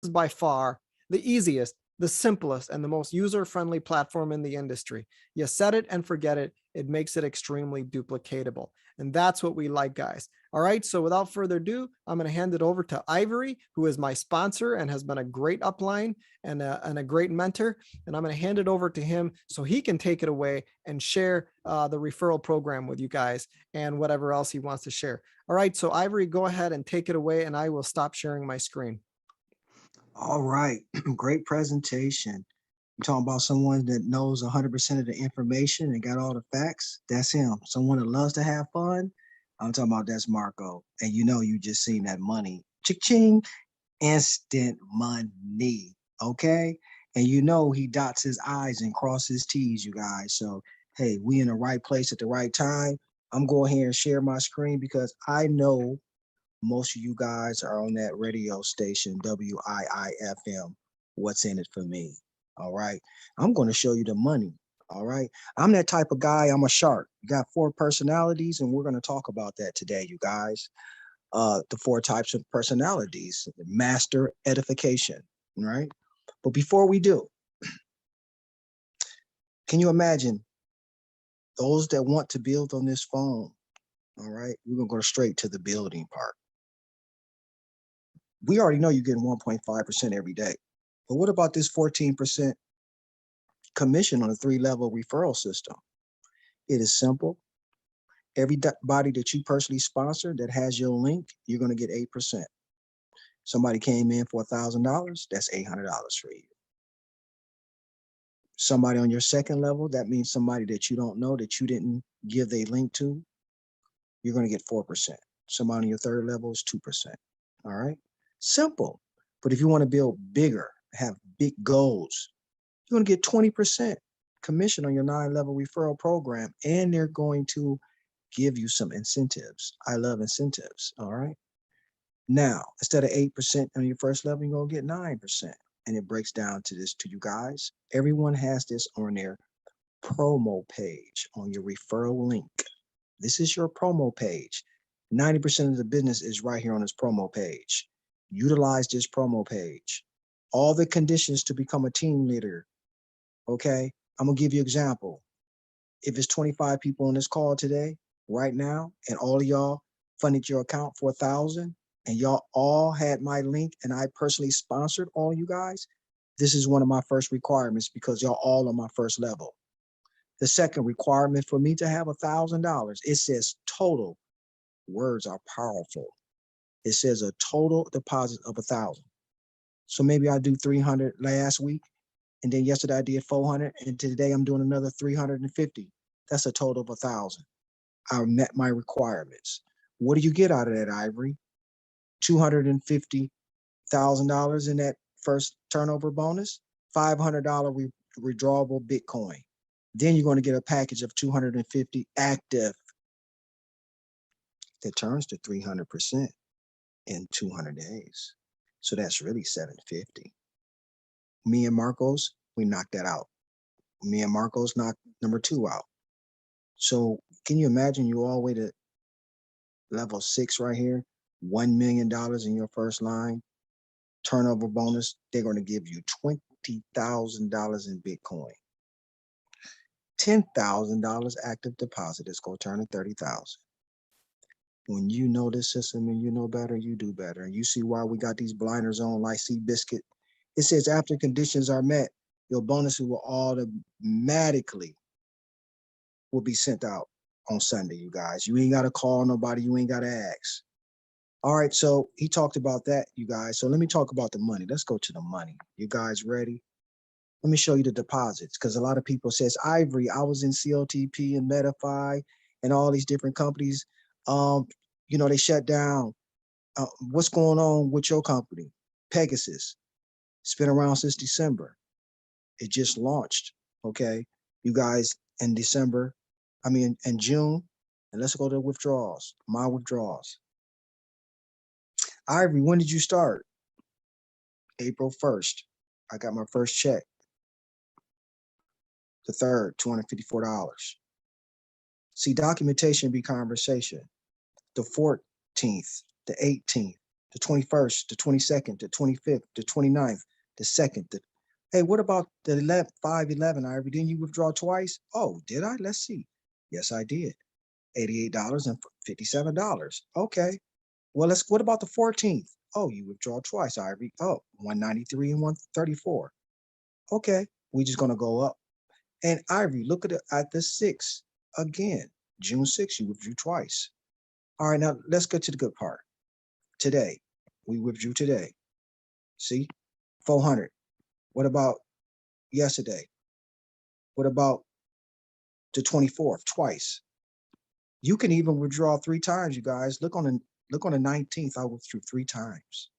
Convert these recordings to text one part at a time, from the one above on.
is by far the easiest, the simplest, and the most user-friendly platform in the industry. You set it and forget it. It makes it extremely duplicatable. And that's what we like, guys. All right, so without further ado, I'm going to hand it over to Ivory, who is my sponsor and has been a great upline and a great mentor. And I'm going to hand it over to him so he can take it away and share the referral program with you guys and whatever else he wants to share. All right, so Ivory, go ahead and take it away, and I will stop sharing my screen. All right, great presentation. You're talking about someone that knows 100% of the information and got all the facts. That's him. Someone that loves to have fun. I'm talking about that's Marco. And you know, you just seen that money. Ching, instant money. Okay. And you know, he dots his I's and crosses his T's, you guys. So, hey, we in the right place at the right time. I'm going here and share my screen because I know most of you guys are on that radio station, WIIFM. What's in it for me? All right. I'm going to show you the money. All right. I'm that type of guy. I'm a shark. You got 4 personalities, and we're going to talk about that today, you guys. The 4 types of personalities, master edification. Right. But before we do, can you imagine those that want to build on this phone? All right. We're going to go straight to the building part. We already know you're getting 1.5% every day. But what about this 14% commission on a 3-level referral system? It is simple. Everybody that you personally sponsor that has your link, you're going to get 8%. Somebody came in for $1,000, that's $800 for you. Somebody on your 2nd level, that means somebody that you don't know, that you didn't give a link to, you're going to get 4%. Somebody on your 3rd level is 2%. All right. Simple. But if you want to build bigger, have big goals, you're going to get 20% commission on your 9-level referral program, and they're going to give you some incentives. I love incentives. All right. Now, instead of 8% on your 1st level, you're going to get 9%. And it breaks down to this to you guys. Everyone has this on their promo page on your referral link. This is your promo page. 90% of the business is right here on this promo page. Utilize this promo page. All the conditions to become a team leader. Okay, I'm gonna give you an example. If it's 25 people on this call today, right now, and all of y'all funded your account for 1,000, and y'all all had my link, and I personally sponsored all you guys, this is one of my first requirements because y'all all on my 1st level. The second requirement for me to have $1,000, it says total. Words are powerful. It says a total deposit of 1,000. So maybe I do 300 last week, and then yesterday I did 400, and today I'm doing another 350. That's a total of 1,000. I met my requirements. What do you get out of that, Ivory? $250,000 in that first turnover bonus, $500 withdrawable Bitcoin. Then you're going to get a package of 250 active that turns to 300% in 200 days. So that's really 750. Me and Marcos, we knocked that out. Me and Marcos knocked number 2 out. So can you imagine you all the way to level 6 right here, $1 million in your first line, turnover bonus, they're going to give you $20,000 in Bitcoin. $10,000 active deposit is going to turn to 30,000. When you know this system and you know better, you do better. And you see why we got these blinders on like Seabiscuit. It says after conditions are met, your bonuses will automatically will be sent out on Sunday, you guys. You ain't got to call nobody. You ain't got to ask. All right, so he talked about that, you guys. So let me talk about the money. Let's go to the money. You guys ready? Let me show you the deposits, because a lot of people says, Ivory, I was in COTP and Medify and all these different companies. You know, they shut down. What's going on with your company? Pegasus. It's been around since December. It just launched, okay? You guys, in June, and let's go to withdrawals, my withdrawals. Ivory, when did you start? April 1st. I got my first check. The 3rd, $254. See, documentation be conversation. The 14th, the 18th, the 21st, the 22nd, the 25th, the 29th, the 2nd. Hey, what about the 11th, 5/11, Ivory? Didn't you withdraw twice? Oh, did I? Let's see. Yes, I did. $88.57. Okay. Well, what about the 14th? Oh, you withdraw twice, Ivory. Oh, 193 and 134. Okay. We're just gonna go up. And Ivory, look at the 6th again. June 6th, you withdrew twice. All right, now let's get to the good part. Today, we withdrew today. See, 400. What about yesterday? What about the 24th? Twice. You can even withdraw 3 times, you guys. Look on the 19th. I withdrew 3 times.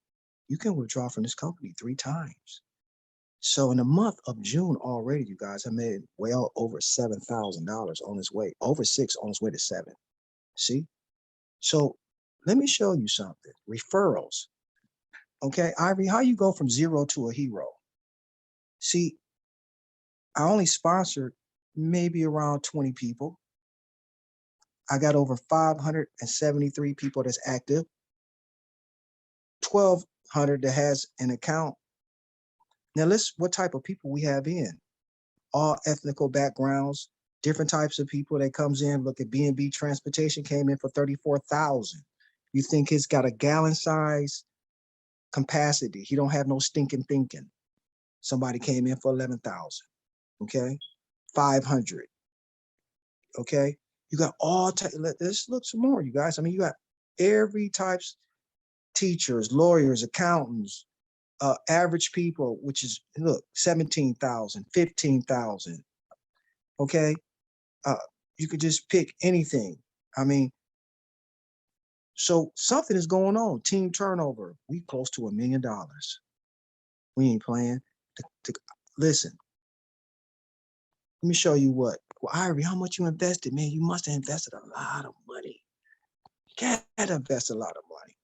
You can withdraw from this company 3 times. So in the month of June already, you guys, I made well over $7,000 on its way, over 6 on its way to 7. See? So let me show you something. Referrals. Okay, Ivory, how you go from 0 to a hero? See, I only sponsored maybe around 20 people. I got over 573 people that's active, 1,200 that has an account. Now what type of people we have in? All ethnical backgrounds, different types of people that comes in. Look at B&B Transportation came in for 34,000. You think it's got a gallon size capacity? He don't have no stinking thinking. Somebody came in for 11,000. Okay, 500. Okay, you got all let's look some more, you guys. I mean, you got every types, teachers, lawyers, accountants, average people, which is, look, 17,000, 15,000. Okay, you could just pick anything. I mean, so something is going on. Team turnover, we close to $1 million. We ain't playing. Listen, let me show you what. Well, Ivory, how much you invested? Man, you must have invested a lot of money. You gotta invest a lot of money.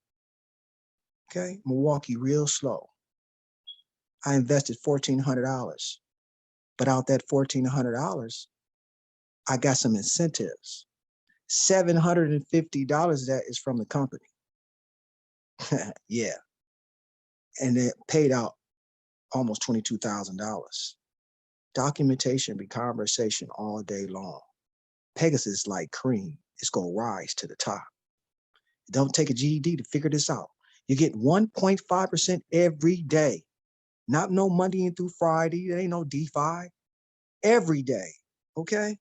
Okay, Milwaukee, real slow. I invested $1,400, but out that $1,400, I got some incentives. $750 of that is from the company. Yeah, and it paid out almost $22,000. Documentation be conversation all day long. Pegasus is like cream. It's gonna rise to the top. Don't take a GED to figure this out. You get 1.5% every day. Not no Monday in through Friday. There ain't no DeFi. Every day. Okay?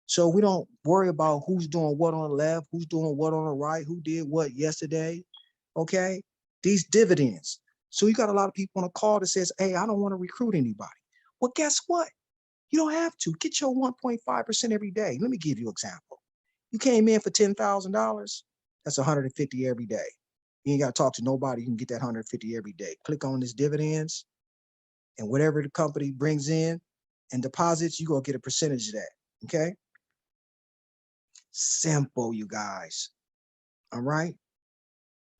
So we don't worry about who's doing what on the left, who's doing what on the right, who did what yesterday. Okay? These dividends. So you got a lot of people on a call that says, hey, I don't want to recruit anybody. Well, guess what? You don't have to. Get your 1.5% every day. Let me give you an example. You came in for $10,000. That's 150 every day. You ain't got to talk to nobody. You can get that 150 every day. Click on this dividends, and whatever the company brings in and deposits, you go get a percentage of that. Okay? Simple, you guys. All right?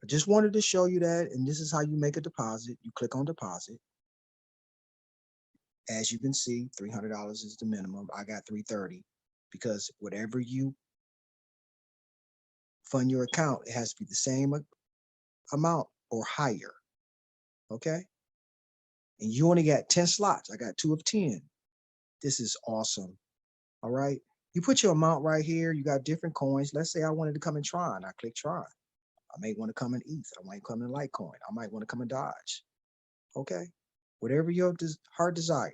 I just wanted to show you that, and this is how you make a deposit. You click on deposit. As you can see, $300 is the minimum. I got $330 because whatever you fund your account, it has to be the same amount or higher. Okay? And you only got 10 slots. I got 2 of 10. This is awesome. All right. You put your amount right here. You got different coins. Let's say I wanted to come in Tron. I click Tron. I may want to come in ETH. I might come in Litecoin. I might want to come in Dodge. Okay. Whatever your heart desire.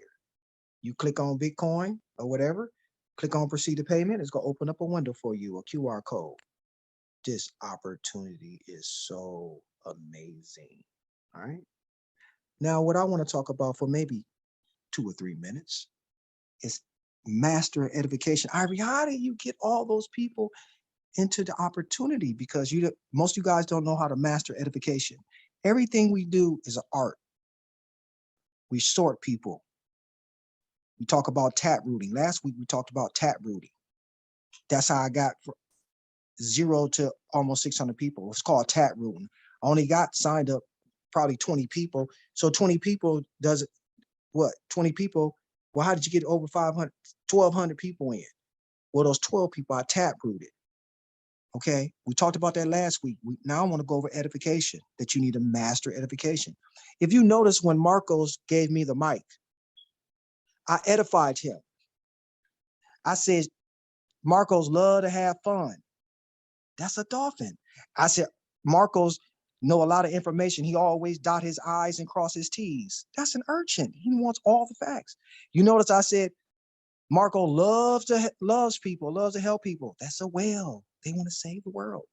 You click on Bitcoin or whatever. Click on proceed to payment. It's going to open up a window for you, a QR code. This opportunity is so amazing. All right. Now, what I want to talk about for maybe 2 or 3 minutes is master edification. Ivory, how do you get all those people into the opportunity? Because most of you guys don't know how to master edification. Everything we do is an art. We sort people. We talk about tap rooting. Last week we talked about tap rooting. That's how I got from 0 to almost 600 people. It's called tap rooting. I only got signed up probably 20 people. So 20 people does what? 20 people. Well, how did you get over 500, 1,200 people in? Well, those 12 people I tap rooted. Okay, we talked about that last week. Now I want to go over edification, that you need to master edification. If you notice, when Marcos gave me the mic, I edified him. I said, Marcos love to have fun. That's a dolphin. I said, Marcos know a lot of information. He always dot his I's and cross his T's. That's an urchin. He wants all the facts. You notice I said, Marco loves people, loves to help people. That's a whale. They want to save the world.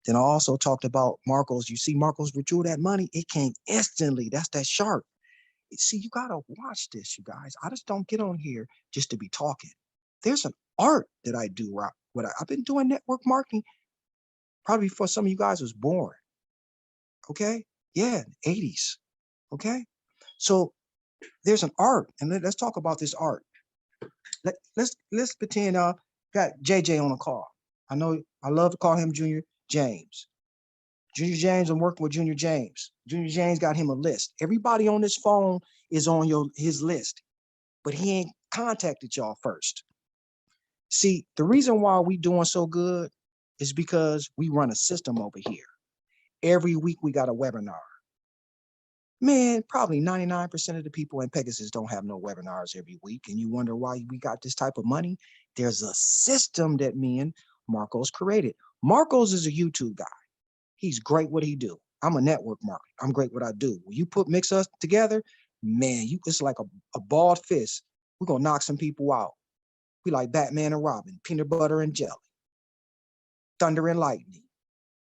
Then I also talked about Marcos. You see Marcos withdrew that money. It came instantly. That's that shark. See, you got to watch this, you guys. I just don't get on here just to be talking. There's an art that I do. I've been doing network marketing probably before some of you guys was born. Okay. Yeah. 80s. Okay. So there's an art, and let's talk about this art. Let's pretend got JJ on a call. I know I love to call him Junior James. Junior James, I'm working with Junior James. Junior James got him a list. Everybody on this phone is on his list, but he ain't contacted y'all first. See, the reason why we doing so good is because we run a system over here. Every week we got a webinar. Man, probably 99% of the people in Pegasus don't have no webinars every week. And you wonder why we got this type of money. There's a system that me and Marcos created. Marcos is a YouTube guy. He's great what he do. I'm a network marketer. I'm great what I do. When you mix us together, man, it's like a bald fist. We're gonna knock some people out. We like Batman and Robin, peanut butter and jelly, thunder and lightning.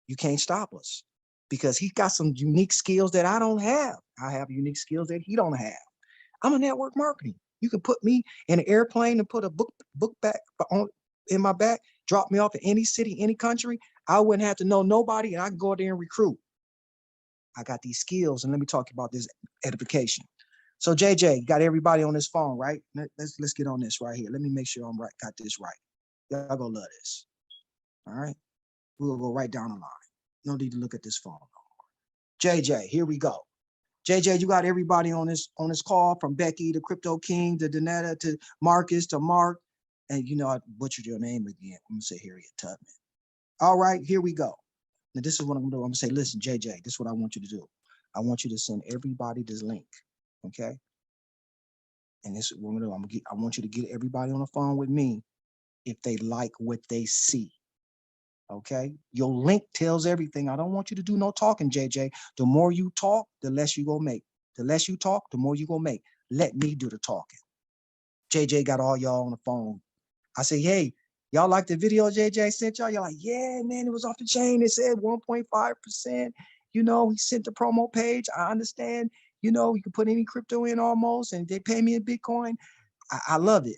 You can't stop us because he got some unique skills that I don't have. I have unique skills that he don't have. I'm a network marketing. You can put me in an airplane and put a book back on in my back, drop me off in any city, any country. I wouldn't have to know nobody, and I can go there and recruit. I got these skills, and let me talk about this edification. So JJ got everybody on this phone, right? Let's get on this right here. Let me make sure I'm right. Got this right. Y'all gonna love this. All right, we'll go right down the line. No need to look at this phone. JJ, here we go. JJ, you got everybody on this call, from Becky to Crypto King to Danetta to Marcus to Mark, and you know I butchered your name again. I'm gonna say Harriet Tubman. All right, here we go. Now this is what I'm gonna do. I'm gonna say, listen, JJ, this is what I want you to do. I want you to send everybody this link, okay? And this is what I'm gonna do. I want you to get everybody on the phone with me if they like what they see. Okay, your link tells everything. I don't want you to do no talking, JJ. The more you talk, the less you gonna make. The less you talk, the more you gonna make. Let me do the talking. JJ got all y'all on the phone. I say, hey, y'all like the video JJ sent y'all? You're like, yeah, man, it was off the chain. It said 1.5%. You know, he sent the promo page. I understand. You know, you can put any crypto in almost, and they pay me in Bitcoin. I love it.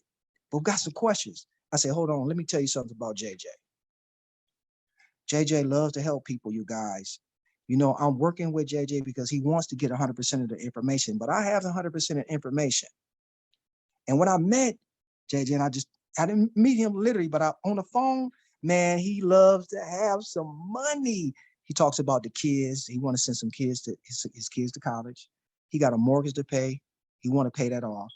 But we got some questions. I said, hold on, let me tell you something about JJ. JJ loves to help people, you guys. You know, I'm working with JJ because he wants to get 100% of the information, but I have 100% of information. And when I met JJ, and I didn't meet him literally, but on the phone, man, he loves to have some money. He talks about the kids. He want to send some kids to his kids to college. He got a mortgage to pay. He want to pay that off.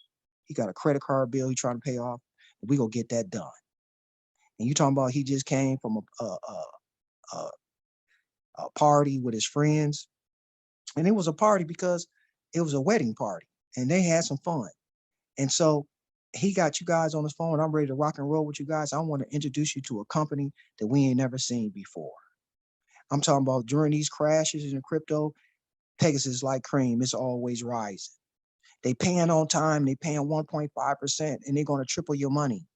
He got a credit card bill he trying to pay off. We gonna get that done. And you talking about he just came from a party with his friends. And it was a party because it was a wedding party and they had some fun. And so he got you guys on his phone. I'm ready to rock and roll with you guys. I want to introduce you to a company that we ain't never seen before. I'm talking about during these crashes in crypto, Pegasus like cream, it's always rising. They paying on time, they paying 1.5%, and they're going to triple your money.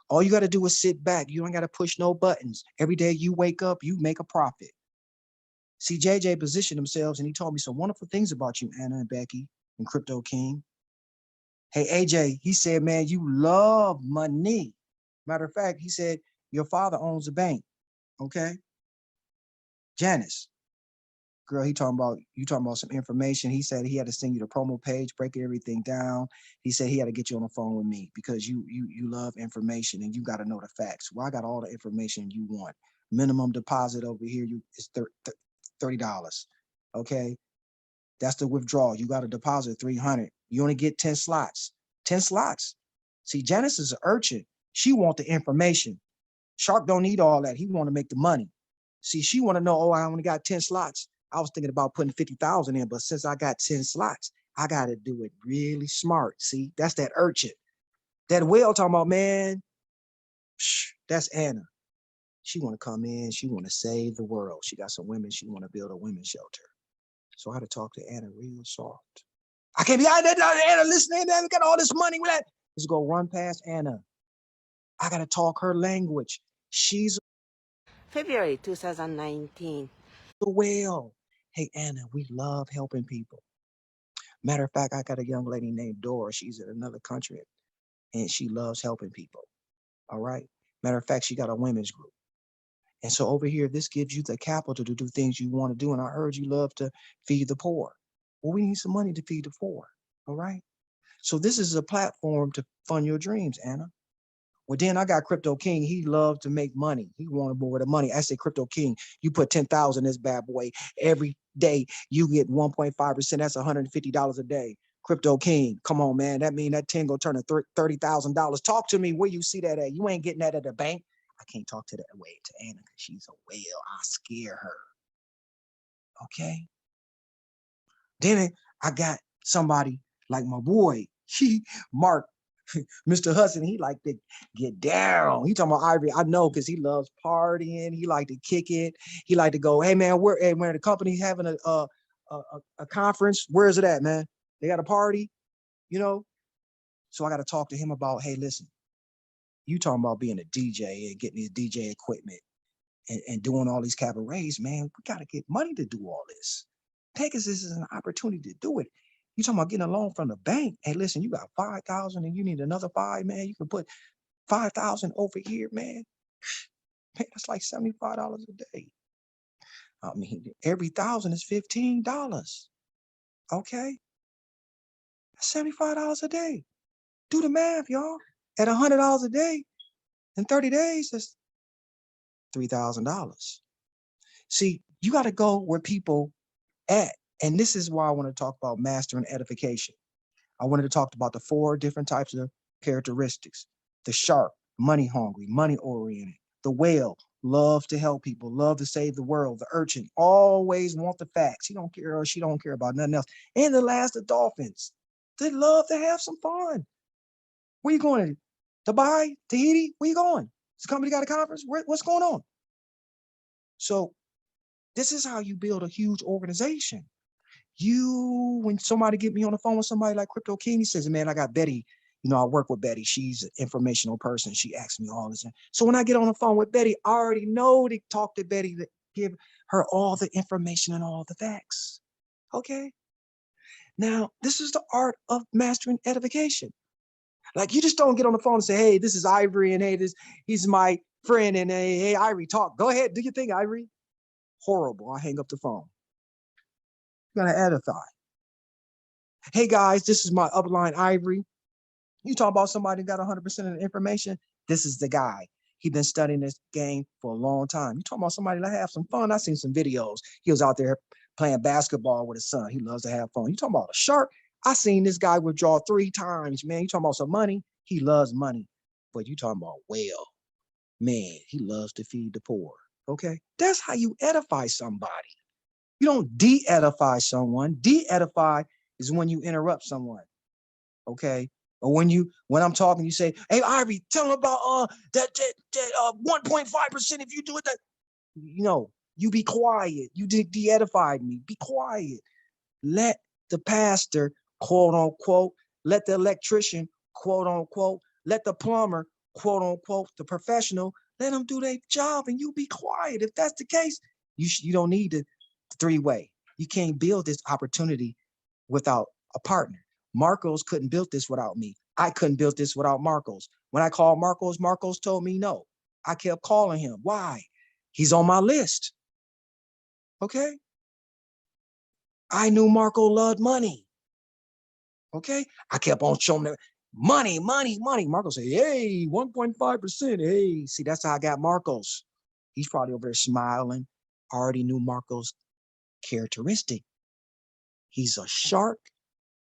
All you got to do is sit back. You ain't got to push no buttons. Every day you wake up, you make a profit. See, JJ positioned themselves, and he told me some wonderful things about you, Anna and Becky and Crypto King. Hey, AJ, he said, man, you love money. Matter of fact, he said, your father owns a bank, okay? Janice, girl, you talking about some information. He said he had to send you the promo page, break everything down. He said he had to get you on the phone with me because you love information and you got to know the facts. Well, I got all the information you want. Minimum deposit over here is $30. Okay, that's the withdrawal. You got to deposit 300. You only get 10 slots. 10 slots. See, Janice is an urchin. She want the information. Shark don't need all that. He want to make the money. See, she want to know, oh, I only got 10 slots. I was thinking about putting 50,000 in, but since I got 10 slots, I got to do it really smart. See, that's that urchin. That whale talking about, man, that's Anna. She want to come in. She want to save the world. She got some women. She want to build a women's shelter. So I had to talk to Anna real soft. I can't be out there, Anna, listening. We got all this money. Let's go run past Anna. I got to talk her language. She's February 2019. a whale. Hey, Anna, we love helping people. Matter of fact, I got a young lady named Dora. She's in another country and she loves helping people. All right. Matter of fact, she got a women's group. And so over here, this gives you the capital to do things you want to do. And I heard you love to feed the poor. Well, we need some money to feed the poor. All right. So this is a platform to fund your dreams, Anna. Well, then I got Crypto King. He loved to make money. He wanted more of the money. I said, Crypto King, you put 10,000 in this bad boy. Every day you get 1.5%. That's $150 a day. Crypto King, come on, man. That mean that 10 go turn to $30,000. Talk to me where you see that at. You ain't getting that at the bank. I can't talk to that way to Anna because she's a whale. I scare her. Okay. Then I got somebody like my boy, Mark, Mr. Hudson. He like to get down. He talking about Ivory. I know because he loves partying. He like to kick it. He like to go, hey man, where the company's having a conference, where is it at, man? They got a party, you know? So I got to talk to him about, hey, listen, you talking about being a DJ and getting these DJ equipment and doing all these cabarets, man. We got to get money to do all this. Pegasus is an opportunity to do it. You talking about getting a loan from the bank? Hey, listen, you got 5,000 and you need another 5, man. You can put 5,000 over here, man. Man, that's like $75 a day. I mean, every 1,000 is $15. Okay, that's $75 a day. Do the math, y'all. At $100 a day in 30 days, that's $3,000. See, you got to go where people at. And this is why I want to talk about mastering edification. I wanted to talk about the 4 different types of characteristics. The shark, money hungry, money oriented. The whale, love to help people, love to save the world. The urchin, always want the facts. He don't care or she don't care about nothing else. And the last, the dolphins. They love to have some fun. Where you going? Dubai, Tahiti? Where you going? This company got a conference? What's going on? So this is how you build a huge organization. When somebody get me on the phone with somebody like Crypto King, he says, man, I got Betty. You know, I work with Betty. She's an informational person. She asks me all this. So when I get on the phone with Betty, I already know to talk to Betty to give her all the information and all the facts. Okay. Now, this is the art of mastering edification. Like you just don't get on the phone and say, hey, this is Ivory, and hey, he's my friend, and hey, Ivory, talk. Go ahead, do your thing, Ivory. Horrible. I hang up the phone. You gotta edify. Hey guys, this is my upline Ivory. You talk about somebody who got 100% of the information. This is the guy. He been studying this game for a long time. You talking about somebody that have some fun. I seen some videos. He was out there playing basketball with his son. He loves to have fun. You talking about a shark? I seen this guy withdraw 3 times, man. You talking about some money? He loves money. But you talking about whale. Man, he loves to feed the poor. Okay? That's how you edify somebody. You don't de-edify someone. De-edify is when you interrupt someone. Okay? Or when I'm talking, you say, hey, Ivy, tell them about that 1.5% if you do it. That, you be quiet. You de-edified me. Be quiet. Let the pastor, quote unquote, let the electrician, quote unquote, let the plumber, quote unquote, the professional, let them do their job and you be quiet. If that's the case, you don't need the 3-way. You can't build this opportunity without a partner. Marcos couldn't build this without me. I couldn't build this without Marcos. When I called Marcos, Marcos told me no. I kept calling him. Why? He's on my list. Okay? I knew Marco loved money. Okay? I kept on showing him money, money, money. Marco said, hey, 1.5%. Hey, see, that's how I got Marcos. He's probably over there smiling. I already knew Marco's characteristic. He's a shark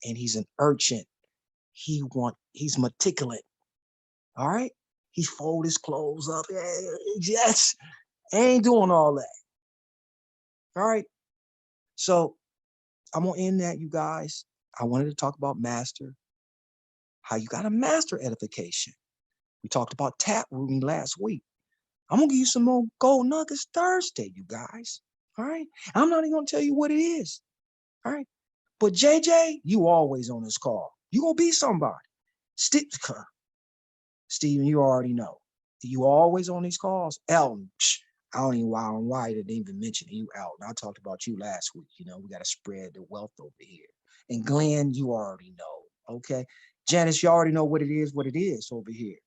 and he's an urchin. He's meticulous. All right. He fold his clothes up. Yes, ain't doing all that. All right. So I'm gonna end that, you guys. I wanted to talk about master, how you gotta master edification. We talked about tap rooting last week. I'm gonna give you some more gold nuggets Thursday, you guys. All right. I'm not even gonna tell you what it is. All right. But JJ, you always on this call. You gonna be somebody. Steven, you already know. You always on these calls. Elton, I don't even why I didn't even mention you, Elton. I talked about you last week. You know, we got to spread the wealth over here. And Glenn, you already know. Okay. Janice, you already know what it is over here.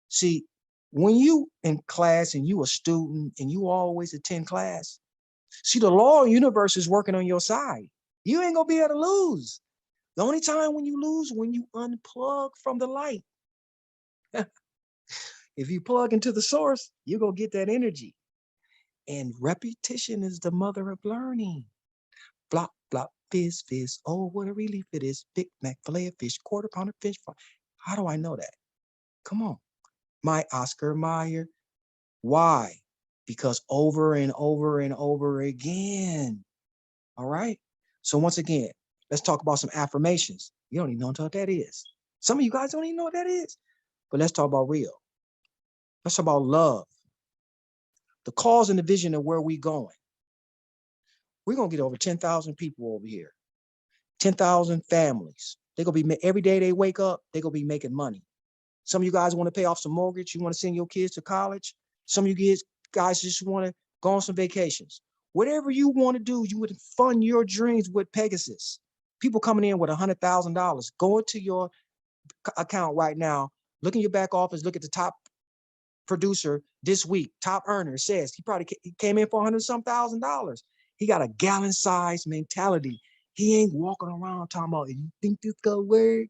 See, when you in class and you a student and you always attend class, see, the law of the universe is working on your side. You ain't gonna be able to lose. The only time when you lose when you unplug from the light. If you plug into the source, you're gonna get that energy. And repetition is the mother of learning. Flop, flop, fizz, fizz. Oh, what a relief it is. Big Mac, fillet of fish, quarter pounder fish fry. How do I know that? Come on. My Oscar Mayer. Why? Because over and over and over again. All right. So once again, let's talk about some affirmations. You don't even know what that is. Some of you guys don't even know what that is. But let's talk about real. Let's talk about love. The cause and the vision of where we going. We're going to get over 10,000 people over here. 10,000 families. They're going to be, every day they wake up, they're going to be making money. Some of you guys want to pay off some mortgage. You want to send your kids to college. Some of you guys just want to go on some vacations. Whatever you want to do, you would fund your dreams with Pegasus. People coming in with $100,000. Go into your account right now. Look in your back office. Look at the top producer this week. Top earner says he came in for $100,000. He got a gallon-sized mentality. He ain't walking around talking about, you think this gonna work?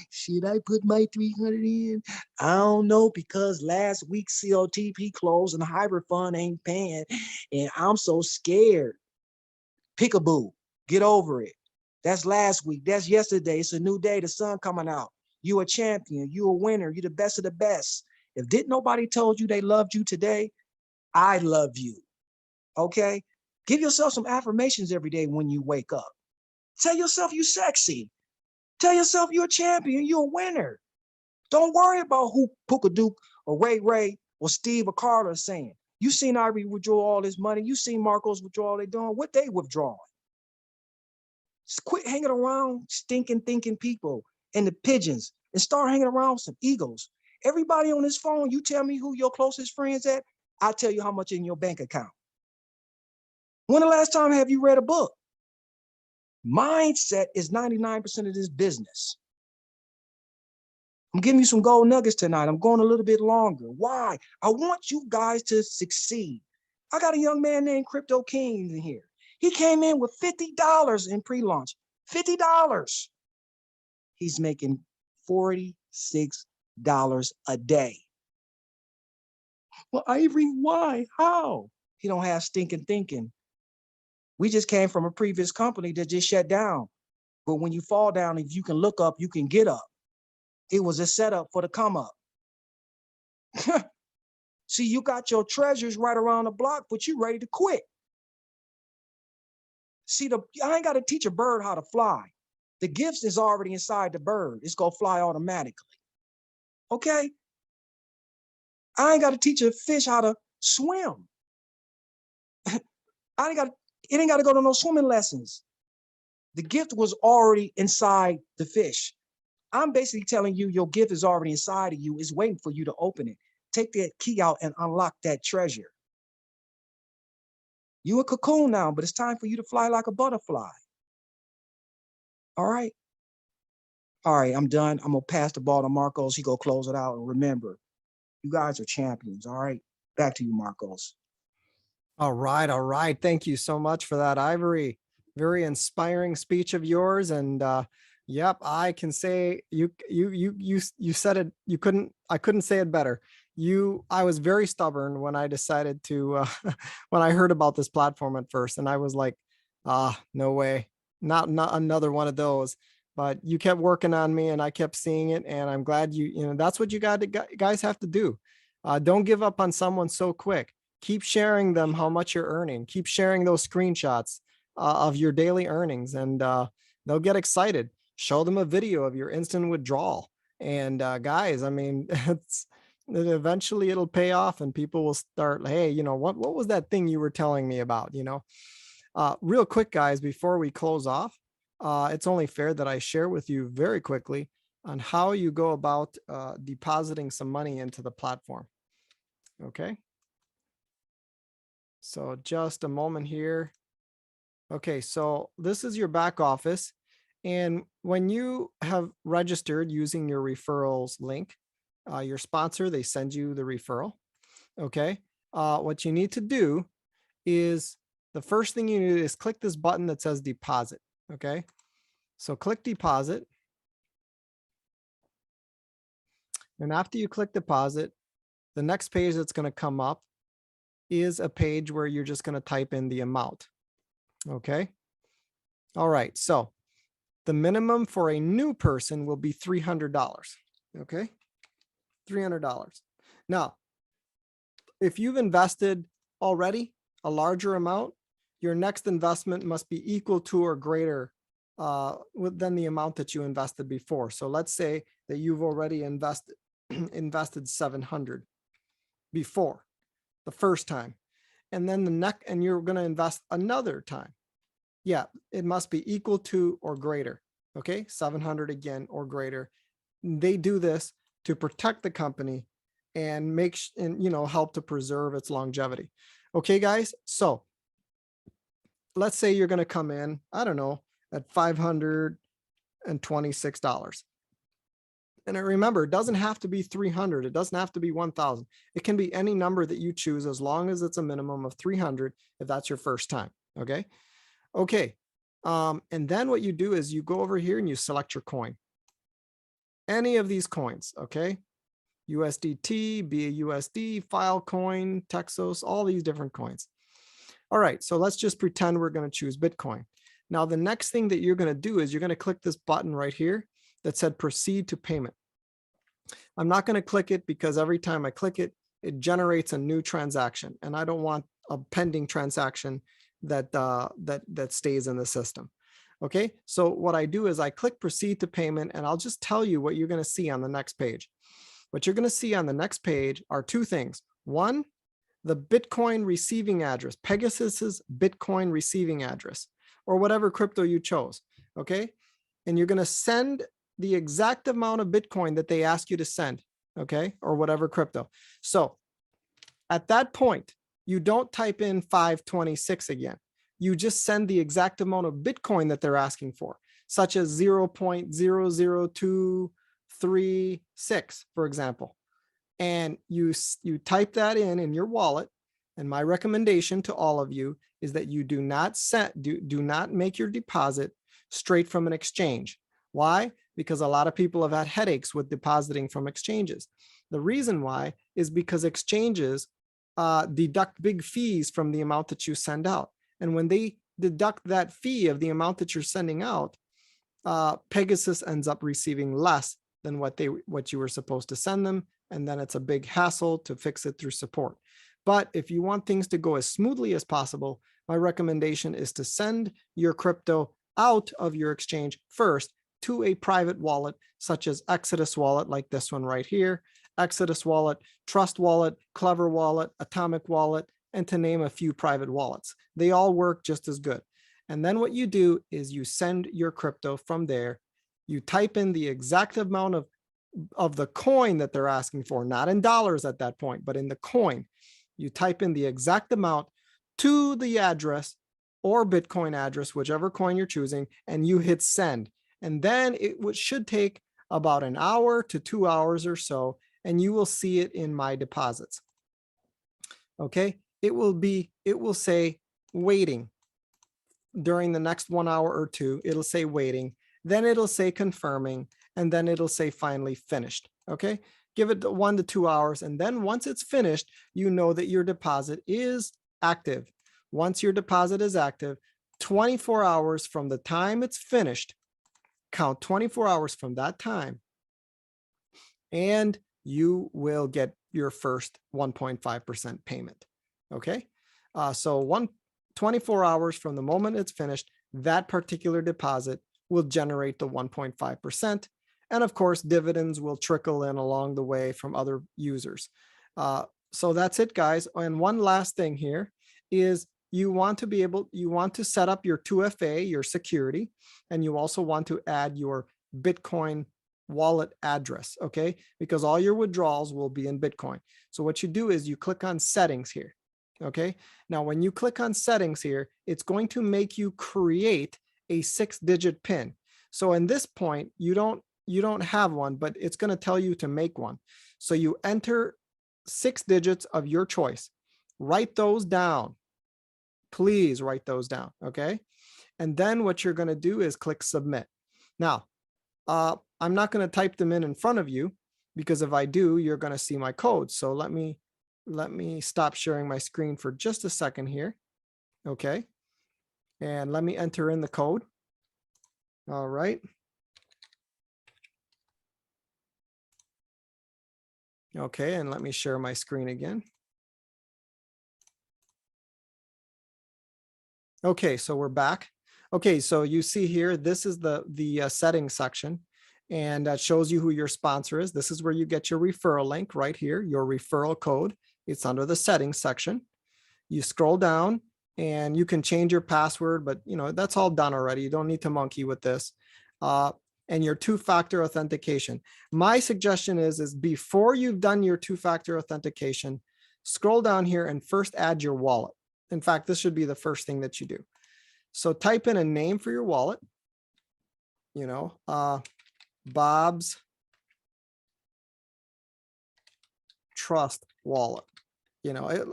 Should I put my 300 in? I don't know, because last week COTP closed and the hybrid fund ain't paying. And I'm so scared. Peekaboo, get over it. That's last week. That's yesterday. It's a new day. The sun coming out. You a champion. You a winner. You the best of the best. If didn't nobody told you they loved you today, I love you. Okay? Give yourself some affirmations every day when you wake up. Tell yourself you sexy. Tell yourself you're a champion. You're a winner. Don't worry about who Puka Duke or Ray or Steve or Carter are saying. You seen Ivory withdraw all this money. You seen Marcos withdraw all they doing. What they withdrawing? Just quit hanging around stinking thinking people and the pigeons and start hanging around some egos. Everybody on this phone, you tell me who your closest friends at, I'll tell you how much in your bank account. When the last time have you read a book? Mindset is 99% of this business. I'm giving you some gold nuggets tonight. I'm going a little bit longer. Why? I want you guys to succeed. I got a young man named Crypto King in here. He came in with $50 in pre-launch. $50. He's making $46 a day. Well, Ivory, why? How? He don't have stinking thinking. We just came from a previous company that just shut down. But when you fall down, if you can look up, you can get up. It was a setup for the come up. See, you got your treasures right around the block, but you ready to quit. See, I ain't got to teach a bird how to fly. The gifts is already inside the bird. It's going to fly automatically. Okay? I ain't got to teach a fish how to swim. It ain't got to go to no swimming lessons. The gift was already inside the fish. I'm basically telling you your gift is already inside of you. It's waiting for you to open it. Take that key out and unlock that treasure. You a cocoon now, but it's time for you to fly like a butterfly. All right? All right, I'm done. I'm going to pass the ball to Marcos. He go close it out. And remember, you guys are champions. All right? Back to you, Marcos. All right. All right. Thank you so much for that, Ivory. Very inspiring speech of yours. And yep, I can say you said it. I couldn't say it better. I was very stubborn when I decided to, when I heard about this platform at first, and I was like, no way, not another one of those. But you kept working on me and I kept seeing it. And I'm glad that's what you guys have to do. Don't give up on someone so quick. Keep sharing them how much you're earning. Keep sharing those screenshots of your daily earnings, and they'll get excited. Show them a video of your instant withdrawal. And guys, I mean, eventually it'll pay off, and people will start, hey, you know, what was that thing you were telling me about? You know, real quick, guys, before we close off, it's only fair that I share with you very quickly on how you go about depositing some money into the platform. Okay. So just a moment here. Okay, so this is your back office. And when you have registered using your referrals link, your sponsor, they send you the referral. Okay. What you need to do is the first thing you need is click this button that says deposit. Okay. So click deposit. And after you click deposit, the next page that's going to come up is a page where you're just going to type in the amount. Okay. All right. So the minimum for a new person will be $300. Okay. $300. Now, if you've invested already a larger amount, your next investment must be equal to or greater than the amount that you invested before. So let's say that you've already invested 700 before the first time, and then and you're going to invest another time. Yeah, it must be equal to or greater. Okay, 700 again or greater. They do this to protect the company and help to preserve its longevity. Okay, guys. So let's say you're going to come in, I don't know, at $526. And remember, it doesn't have to be 300. It doesn't have to be 1,000. It can be any number that you choose as long as it's a minimum of 300 if that's your first time. Okay. Okay. And then what you do is you go over here and you select your coin. Any of these coins. Okay. USDT, BAUSD, Filecoin, Texos, all these different coins. All right. So let's just pretend we're going to choose Bitcoin. Now, the next thing that you're going to do is you're going to click this button right here that said proceed to payment. I'm not going to click it because every time I click it, it generates a new transaction, and I don't want a pending transaction that stays in the system. Okay, so what I do is I click proceed to payment, and I'll just tell you what you're going to see on the next page. What you're going to see on the next page are two things. One, the Bitcoin receiving address, Pegasus's Bitcoin receiving address, or whatever crypto you chose. Okay, and you're going to send the exact amount of Bitcoin that they ask you to send, okay, or whatever crypto. So at that point, you don't type in 526 again. You just send the exact amount of Bitcoin that they're asking for, such as 0.00236, for example. And you type that in your wallet. And my recommendation to all of you is that you do not make your deposit straight from an exchange. Why? Because a lot of people have had headaches with depositing from exchanges. The reason why is because exchanges deduct big fees from the amount that you send out. And when they deduct that fee of the amount that you're sending out, Pegasus ends up receiving less than what you were supposed to send them. And then it's a big hassle to fix it through support. But if you want things to go as smoothly as possible, my recommendation is to send your crypto out of your exchange first to a private wallet, such as Exodus Wallet, like this one right here, Exodus Wallet, Trust Wallet, Clever Wallet, Atomic Wallet, and to name a few private wallets. They all work just as good. And then what you do is you send your crypto from there. You type in the exact amount of the coin that they're asking for, not in dollars at that point, but in the coin. You type in the exact amount to the address or Bitcoin address, whichever coin you're choosing, and you hit send. And then it should take about an hour to 2 hours or so, and you will see it in my deposits. Okay, it will say waiting during the next 1 hour or two. It'll say waiting, then it'll say confirming, and then it'll say finally finished. Okay, give it 1 to 2 hours, and then once it's finished, you know that your deposit is active. Once your deposit is active, 24 hours from the time it's finished, count 24 hours from that time, and you will get your first 1.5% payment. Okay. So 24 hours from the moment it's finished, that particular deposit will generate the 1.5%. And of course, dividends will trickle in along the way from other users. So that's it, guys. And one last thing here is you want to set up your 2FA, your security, and you also want to add your Bitcoin wallet address, okay? Because all your withdrawals will be in Bitcoin. So what you do is you click on settings here, okay? Now, when you click on settings here, it's going to make you create a 6-digit PIN. So in this point, you don't have one, but it's going to tell you to make one. So you enter 6 digits of your choice. Write those down. Please write those down, okay? And then what you're going to do is click submit. Now, I'm not going to type them in front of you, because if I do, you're going to see my code. So let me stop sharing my screen for just a second here. Okay. And let me enter in the code. All right. Okay. And let me share my screen again. Okay. So we're back. Okay. So you see here, this is the settings section, and that shows you who your sponsor is. This is where you get your referral link right here, your referral code. It's under the settings section. You scroll down and you can change your password, but that's all done already. You don't need to monkey with this. And your 2-factor authentication. My suggestion is before you've done your 2-factor authentication, scroll down here and first add your wallet. In fact, this should be the first thing that you do. So type in a name for your wallet, Bob's Trust Wallet,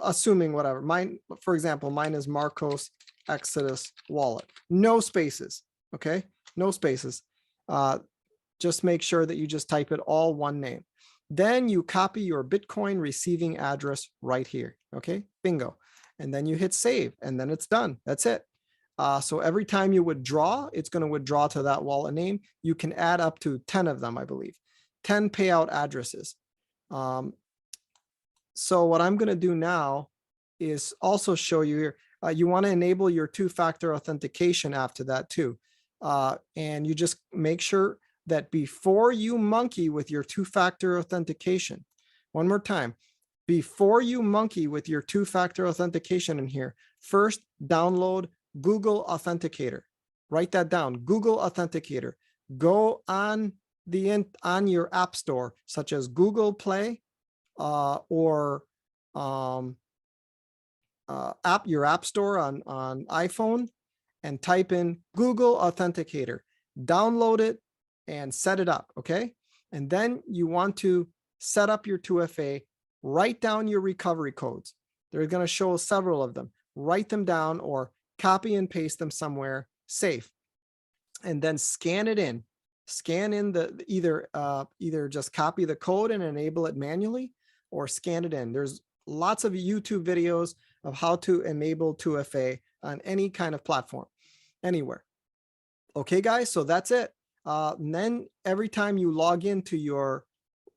assuming whatever. Mine, for example, mine is Marcos Exodus Wallet. No spaces, okay? No spaces. Just make sure that you just type it all one name. Then you copy your Bitcoin receiving address right here, okay? Bingo. And then you hit save, and then it's done. That's it. So every time you withdraw, it's going to withdraw to that wallet name. You can add up to 10 of them, I believe, 10 payout addresses. So what I'm going to do now is also show you here. You want to enable your 2-factor authentication after that too. And you just make sure that before you monkey with your 2-factor authentication, one more time, before you monkey with your 2-factor authentication in here, first download Google Authenticator. Write that down, Google Authenticator. Go on your app store, such as Google Play or your app store on iPhone, and type in Google Authenticator. Download it and set it up, okay? And then you want to set up your 2FA. Write down your recovery codes. They're going to show several of them. Write them down or copy and paste them somewhere safe, and then scan it in. Scan in either just copy the code and enable it manually, or scan it in. There's lots of YouTube videos of how to enable 2FA on any kind of platform, anywhere. Okay, guys, so that's it. And then every time you log into your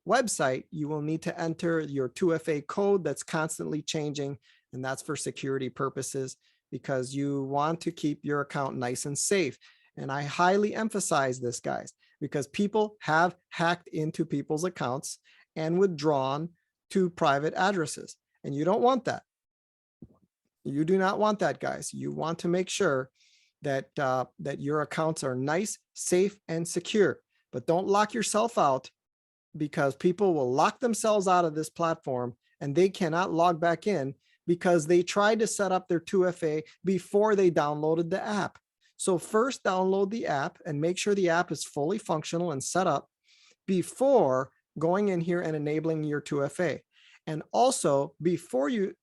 website, you will need to enter your 2FA code that's constantly changing, and that's for security purposes, because you want to keep your account nice and safe. And I highly emphasize this, guys, because people have hacked into people's accounts and withdrawn to private addresses, and you don't want that. You do not want that, guys. You want to make sure that that your accounts are nice, safe, and secure. But don't lock yourself out, because people will lock themselves out of this platform and they cannot log back in because they tried to set up their 2FA before they downloaded the app. So first download the app and make sure the app is fully functional and set up before going in here and enabling your 2FA. And also before you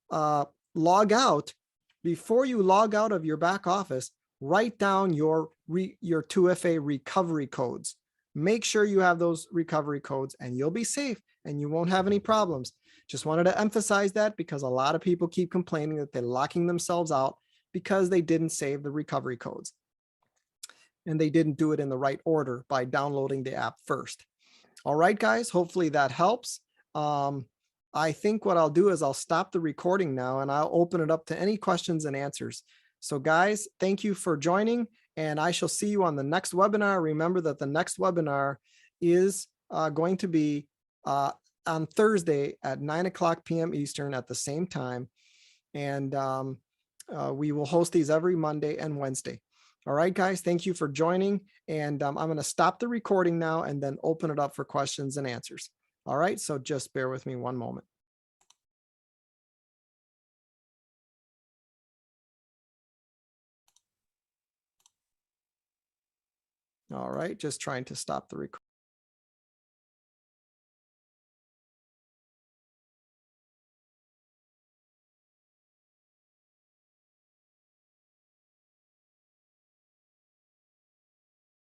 log out, before you log out of your back office, write down your 2FA recovery codes. Make sure you have those recovery codes and you'll be safe and you won't have any problems. Just wanted to emphasize that, because a lot of people keep complaining that they're locking themselves out because they didn't save the recovery codes and they didn't do it in the right order by downloading the app first. All right, guys, hopefully that helps. I think what I'll do is I'll stop the recording now and I'll open it up to any questions and answers. So guys, thank you for joining, and I shall see you on the next webinar. Remember that the next webinar is going to be on Thursday at 9:00 p.m. Eastern at the same time. And we will host these every Monday and Wednesday. All right, guys, thank you for joining. And I'm going to stop the recording now and then open it up for questions and answers. All right, so just bear with me one moment. All right, just trying to stop the recording.